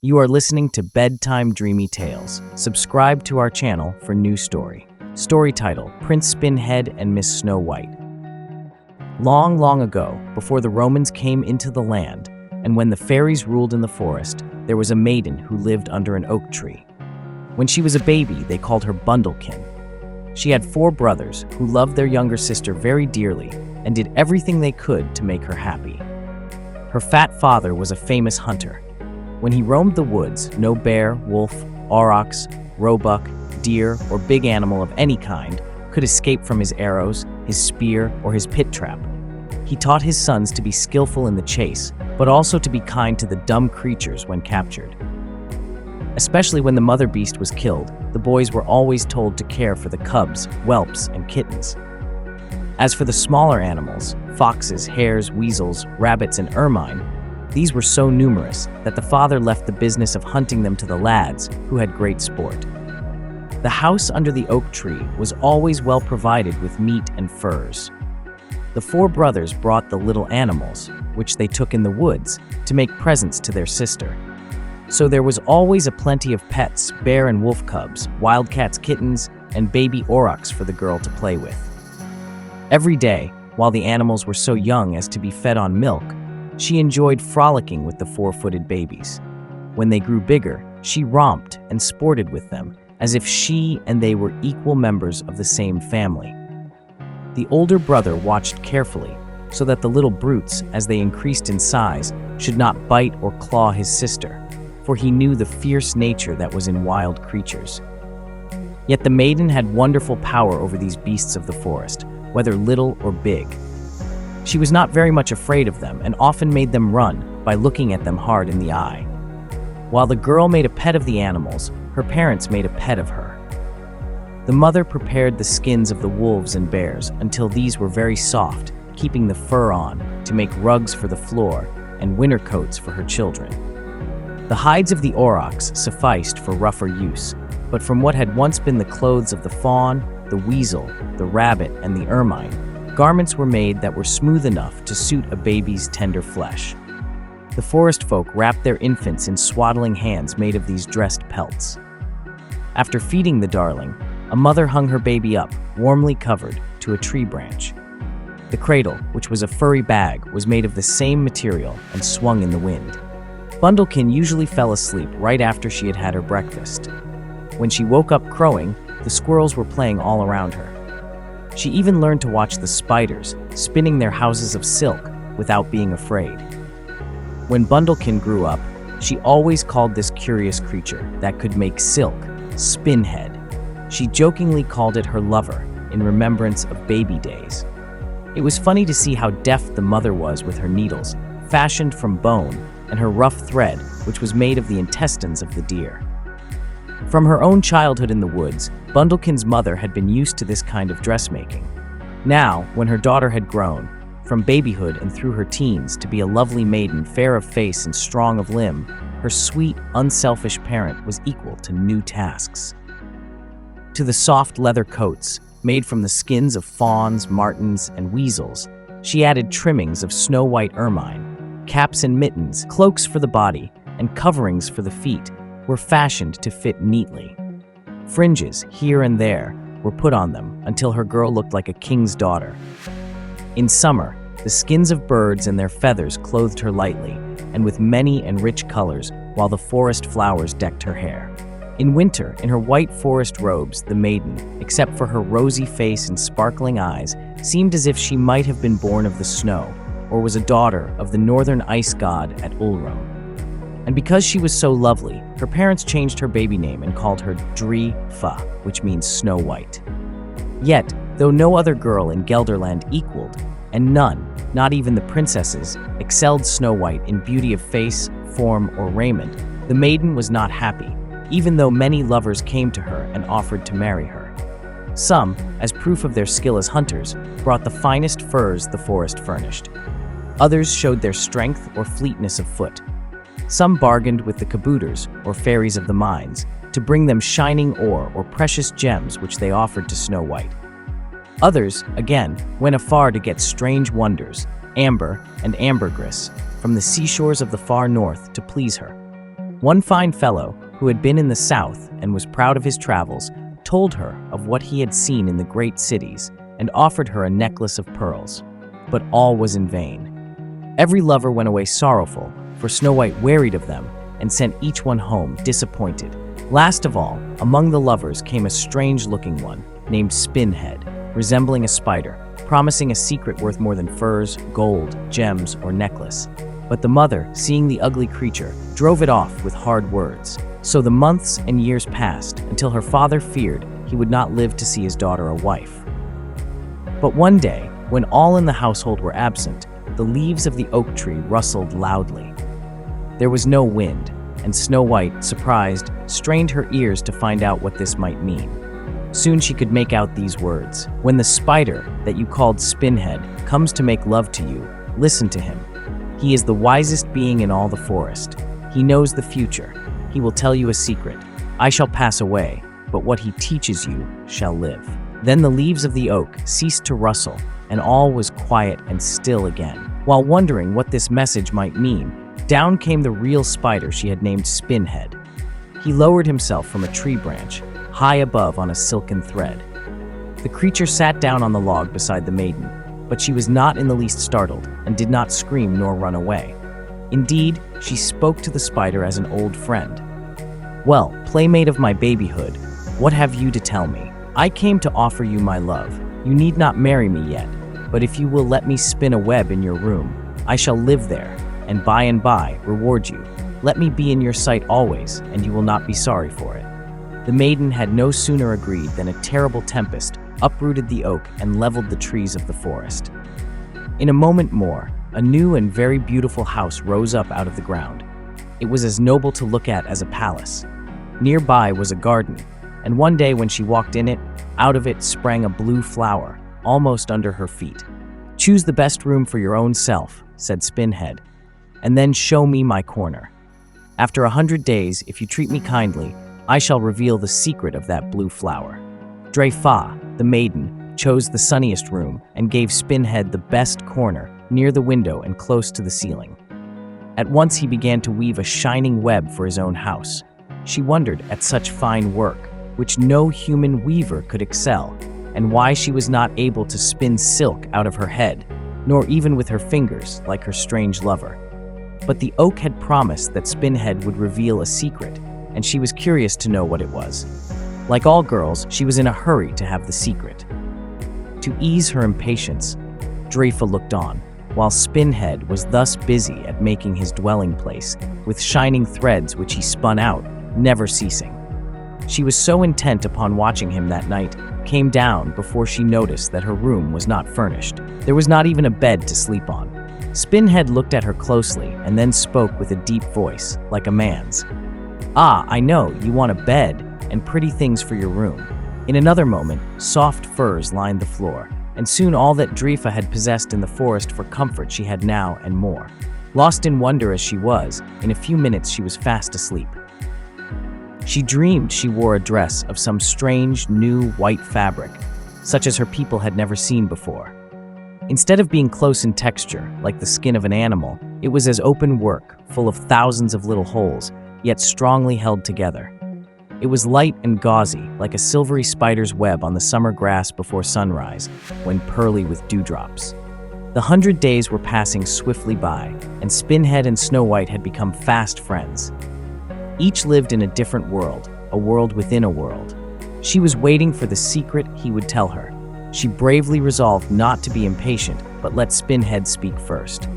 You are listening to Bedtime Dreamy Tales. Subscribe to our channel for new story. Story title, Prince Spinhead and Miss Snow White. Long, long ago, before the Romans came into the land, and when the fairies ruled in the forest, there was a maiden who lived under an oak tree. When she was a baby, they called her Bundlekin. She had 4 brothers who loved their younger sister very dearly and did everything they could to make her happy. Her fat father was a famous hunter. When he roamed the woods, no bear, wolf, aurochs, roebuck, deer, or big animal of any kind could escape from his arrows, his spear, or his pit trap. He taught his sons to be skillful in the chase, but also to be kind to the dumb creatures when captured. Especially when the mother beast was killed, the boys were always told to care for the cubs, whelps, and kittens. As for the smaller animals, foxes, hares, weasels, rabbits, and ermine, these were so numerous that the father left the business of hunting them to the lads, who had great sport. The house under the oak tree was always well provided with meat and furs. The 4 brothers brought the little animals, which they took in the woods, to make presents to their sister. So there was always a plenty of pets, bear and wolf cubs, wildcats, kittens, and baby aurochs for the girl to play with. Every day, while the animals were so young as to be fed on milk, she enjoyed frolicking with the 4-footed babies. When they grew bigger, she romped and sported with them, as if she and they were equal members of the same family. The older brother watched carefully, so that the little brutes, as they increased in size, should not bite or claw his sister, for he knew the fierce nature that was in wild creatures. Yet the maiden had wonderful power over these beasts of the forest, whether little or big. She was not very much afraid of them and often made them run by looking at them hard in the eye. While the girl made a pet of the animals, her parents made a pet of her. The mother prepared the skins of the wolves and bears until these were very soft, keeping the fur on to make rugs for the floor and winter coats for her children. The hides of the aurochs sufficed for rougher use, but from what had once been the clothes of the fawn, the weasel, the rabbit, and the ermine, garments were made that were smooth enough to suit a baby's tender flesh. The forest folk wrapped their infants in swaddling hands made of these dressed pelts. After feeding the darling, a mother hung her baby up, warmly covered, to a tree branch. The cradle, which was a furry bag, was made of the same material and swung in the wind. Bundlekin usually fell asleep right after she had had her breakfast. When she woke up crowing, the squirrels were playing all around her. She even learned to watch the spiders spinning their houses of silk without being afraid. When Bundlekin grew up, she always called this curious creature that could make silk Spinhead. She jokingly called it her lover in remembrance of baby days. It was funny to see how deft the mother was with her needles, fashioned from bone, and her rough thread, which was made of the intestines of the deer. From her own childhood in the woods, Bundlekin's mother had been used to this kind of dressmaking. Now, when her daughter had grown, from babyhood and through her teens, to be a lovely maiden, fair of face and strong of limb, her sweet, unselfish parent was equal to new tasks. To the soft leather coats, made from the skins of fawns, martens, and weasels, she added trimmings of snow-white ermine. Caps and mittens, cloaks for the body, and coverings for the feet were fashioned to fit neatly. Fringes, here and there, were put on them until her girl looked like a king's daughter. In summer, the skins of birds and their feathers clothed her lightly, and with many and rich colors, while the forest flowers decked her hair. In winter, in her white forest robes, the maiden, except for her rosy face and sparkling eyes, seemed as if she might have been born of the snow, or was a daughter of the northern ice god at Ulrum. And because she was so lovely, her parents changed her baby name and called her Dri-fa, which means Snow White. Yet, though no other girl in Gelderland equaled, and none, not even the princesses, excelled Snow White in beauty of face, form, or raiment, the maiden was not happy, even though many lovers came to her and offered to marry her. Some, as proof of their skill as hunters, brought the finest furs the forest furnished. Others showed their strength or fleetness of foot. Some bargained with the kabooters, or fairies of the mines, to bring them shining ore or precious gems which they offered to Snow White. Others, again, went afar to get strange wonders, amber and ambergris, from the seashores of the far north to please her. One fine fellow, who had been in the south and was proud of his travels, told her of what he had seen in the great cities and offered her a necklace of pearls. But all was in vain. Every lover went away sorrowful, for Snow White wearied of them and sent each one home disappointed. Last of all, among the lovers came a strange-looking one named Spinhead, resembling a spider, promising a secret worth more than furs, gold, gems, or necklace. But the mother, seeing the ugly creature, drove it off with hard words. So the months and years passed until her father feared he would not live to see his daughter a wife. But one day, when all in the household were absent, the leaves of the oak tree rustled loudly. There was no wind, and Snow White, surprised, strained her ears to find out what this might mean. Soon she could make out these words: "When the spider that you called Spinhead comes to make love to you, listen to him. He is the wisest being in all the forest. He knows the future. He will tell you a secret. I shall pass away, but what he teaches you shall live." Then the leaves of the oak ceased to rustle, and all was quiet and still again. While wondering what this message might mean, down came the real spider she had named Spinhead. He lowered himself from a tree branch, high above on a silken thread. The creature sat down on the log beside the maiden, but she was not in the least startled and did not scream nor run away. Indeed, she spoke to the spider as an old friend. "Well, playmate of my babyhood, what have you to tell me? I came to offer you my love. You need not marry me yet, but if you will let me spin a web in your room, I shall live there, and by reward you. Let me be in your sight always, and you will not be sorry for it." The maiden had no sooner agreed than a terrible tempest uprooted the oak and leveled the trees of the forest. In a moment more, a new and very beautiful house rose up out of the ground. It was as noble to look at as a palace. Nearby was a garden, and one day when she walked in it, out of it sprang a blue flower, almost under her feet. "Choose the best room for your own self," said Spinhead, "and then show me my corner. After 100 days, if you treat me kindly, I shall reveal the secret of that blue flower." Dreifa, the maiden, chose the sunniest room and gave Spinhead the best corner, near the window and close to the ceiling. At once he began to weave a shining web for his own house. She wondered at such fine work, which no human weaver could excel, and why she was not able to spin silk out of her head, nor even with her fingers like her strange lover. But the oak had promised that Spinhead would reveal a secret, and she was curious to know what it was. Like all girls, she was in a hurry to have the secret. To ease her impatience, Dreifa looked on, while Spinhead was thus busy at making his dwelling place, with shining threads which he spun out, never ceasing. She was so intent upon watching him that night, came down before she noticed that her room was not furnished. There was not even a bed to sleep on. Spinhead looked at her closely and then spoke with a deep voice, like a man's. "Ah, I know, you want a bed and pretty things for your room." In another moment, soft furs lined the floor, and soon all that Dreifa had possessed in the forest for comfort she had now and more. Lost in wonder as she was, in a few minutes she was fast asleep. She dreamed she wore a dress of some strange, new white fabric, such as her people had never seen before. Instead of being close in texture, like the skin of an animal, it was as open work, full of thousands of little holes, yet strongly held together. It was light and gauzy, like a silvery spider's web on the summer grass before sunrise, when pearly with dewdrops. The 100 days were passing swiftly by, and Spinhead and Snow White had become fast friends. Each lived in a different world, a world within a world. She was waiting for the secret he would tell her. She bravely resolved not to be impatient, but let Spinhead speak first.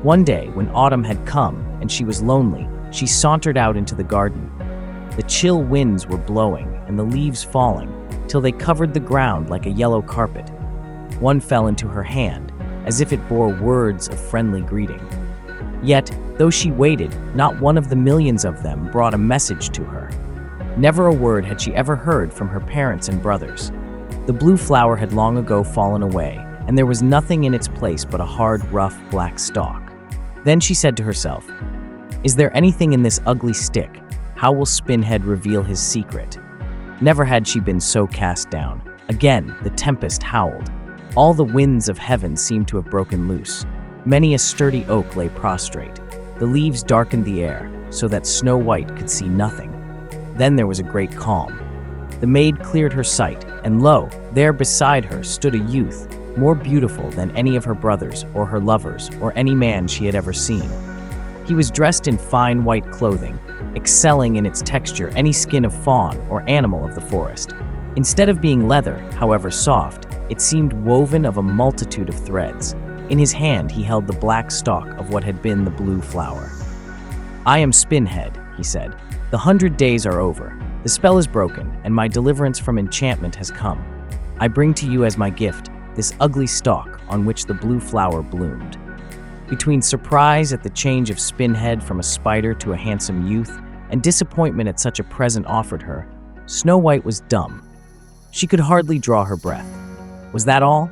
One day, when autumn had come and she was lonely, she sauntered out into the garden. The chill winds were blowing and the leaves falling, till they covered the ground like a yellow carpet. One fell into her hand, as if it bore words of friendly greeting. Yet, though she waited, not one of the millions of them brought a message to her. Never a word had she ever heard from her parents and brothers. The blue flower had long ago fallen away, and there was nothing in its place but a hard, rough, black stalk. Then she said to herself, "Is there anything in this ugly stick? How will Spinhead reveal his secret?" Never had she been so cast down. Again, the tempest howled. All the winds of heaven seemed to have broken loose. Many a sturdy oak lay prostrate. The leaves darkened the air, so that Snow White could see nothing. Then there was a great calm. The maid cleared her sight, and lo, there beside her stood a youth, more beautiful than any of her brothers or her lovers or any man she had ever seen. He was dressed in fine white clothing, excelling in its texture any skin of fawn or animal of the forest. Instead of being leather, however soft, it seemed woven of a multitude of threads. In his hand he held the black stalk of what had been the blue flower. "I am Spinhead," he said. "The 100 days are over. The spell is broken, and my deliverance from enchantment has come. I bring to you as my gift this ugly stalk on which the blue flower bloomed." Between surprise at the change of Spinhead from a spider to a handsome youth and disappointment at such a present offered her, Snow White was dumb. She could hardly draw her breath. "Was that all?"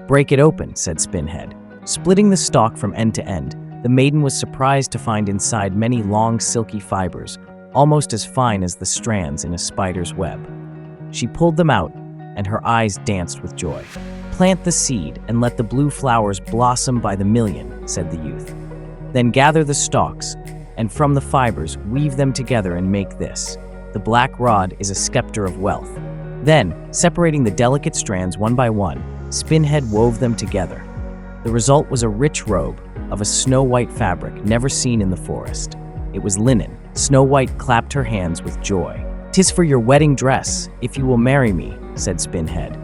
"Break it open," said Spinhead. Splitting the stalk from end to end, the maiden was surprised to find inside many long silky fibers, almost as fine as the strands in a spider's web. She pulled them out, and her eyes danced with joy. "Plant the seed and let the blue flowers blossom by the million," said the youth. "Then gather the stalks, and from the fibers weave them together and make this. The black rod is a scepter of wealth." Then, separating the delicate strands one by one, Spinhead wove them together. The result was a rich robe of a snow-white fabric never seen in the forest. It was linen. Snow White clapped her hands with joy. "'Tis for your wedding dress, if you will marry me," said Spinhead.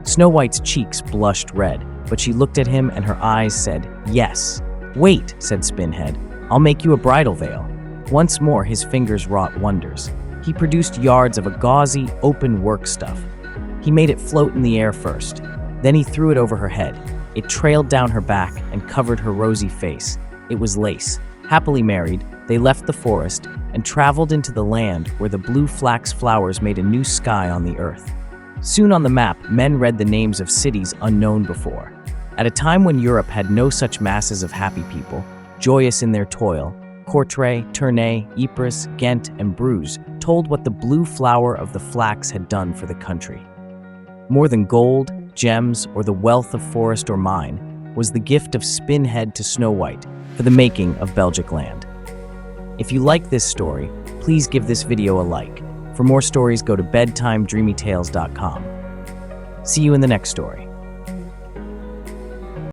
Snow White's cheeks blushed red, but she looked at him and her eyes said, "Yes." "Wait," said Spinhead. "I'll make you a bridal veil." Once more his fingers wrought wonders. He produced yards of a gauzy, open work stuff. He made it float in the air first. Then he threw it over her head. It trailed down her back and covered her rosy face. It was lace. Happily married, they left the forest and traveled into the land where the blue flax flowers made a new sky on the earth. Soon on the map, men read the names of cities unknown before. At a time when Europe had no such masses of happy people, joyous in their toil, Courtrai, Tournai, Ypres, Ghent, and Bruges told what the blue flower of the flax had done for the country. More than gold, gems, or the wealth of forest or mine was the gift of Spinhead to Snow White for the making of Belgic land. If you like this story, please give this video a like. For more stories, go to bedtimedreamytales.com. See you in the next story.